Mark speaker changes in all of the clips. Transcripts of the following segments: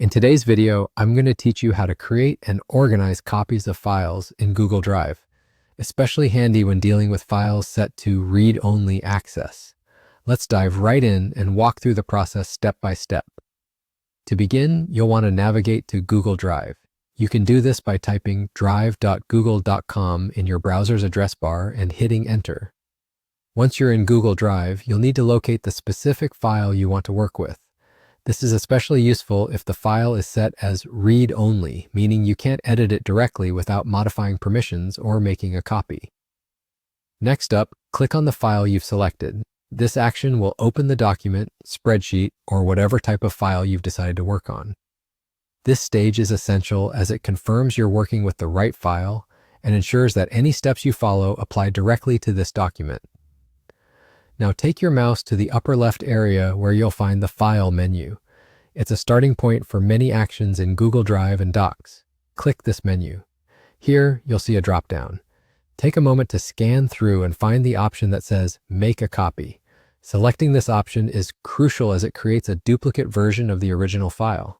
Speaker 1: In today's video, I'm going to teach you how to create and organize copies of files in Google Drive, especially handy when dealing with files set to read-only access. Let's dive right in and walk through the process step by step. To begin, you'll want to navigate to Google Drive. You can do this by typing drive.google.com in your browser's address bar and hitting enter. Once you're in Google Drive, you'll need to locate the specific file you want to work with. This is especially useful if the file is set as read-only, meaning you can't edit it directly without modifying permissions or making a copy. Next up, click on the file you've selected. This action will open the document, spreadsheet, or whatever type of file you've decided to work on. This stage is essential as it confirms you're working with the right file and ensures that any steps you follow apply directly to this document. Now take your mouse to the upper left area where you'll find the File menu. It's a starting point for many actions in Google Drive and Docs. Click this menu. Here, you'll see a drop-down. Take a moment to scan through and find the option that says Make a Copy. Selecting this option is crucial as it creates a duplicate version of the original file.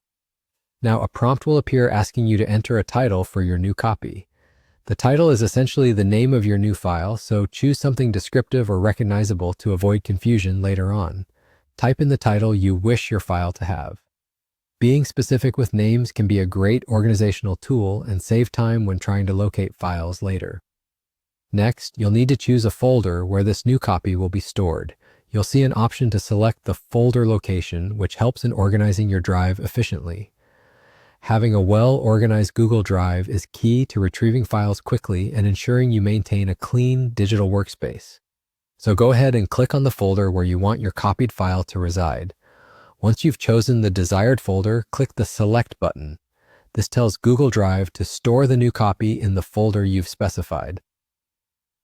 Speaker 1: Now, a prompt will appear asking you to enter a title for your new copy. The title is essentially the name of your new file, so choose something descriptive or recognizable to avoid confusion later on. Type in the title you wish your file to have. Being specific with names can be a great organizational tool and save time when trying to locate files later. Next, you'll need to choose a folder where this new copy will be stored. You'll see an option to select the folder location, which helps in organizing your drive efficiently. Having a well-organized Google Drive is key to retrieving files quickly and ensuring you maintain a clean digital workspace. So go ahead and click on the folder where you want your copied file to reside. Once you've chosen the desired folder, click the Select button. This tells Google Drive to store the new copy in the folder you've specified.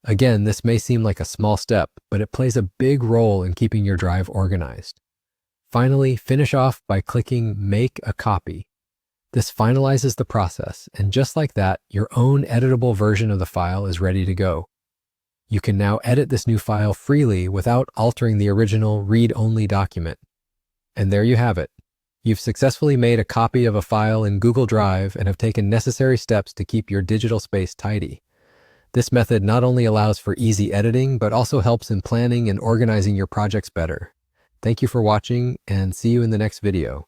Speaker 1: Again, this may seem like a small step, but it plays a big role in keeping your drive organized. Finally, finish off by clicking Make a Copy. This finalizes the process, and just like that, your own editable version of the file is ready to go. You can now edit this new file freely without altering the original read-only document. And there you have it. You've successfully made a copy of a file in Google Drive and have taken necessary steps to keep your digital space tidy. This method not only allows for easy editing, but also helps in planning and organizing your projects better. Thank you for watching, and see you in the next video.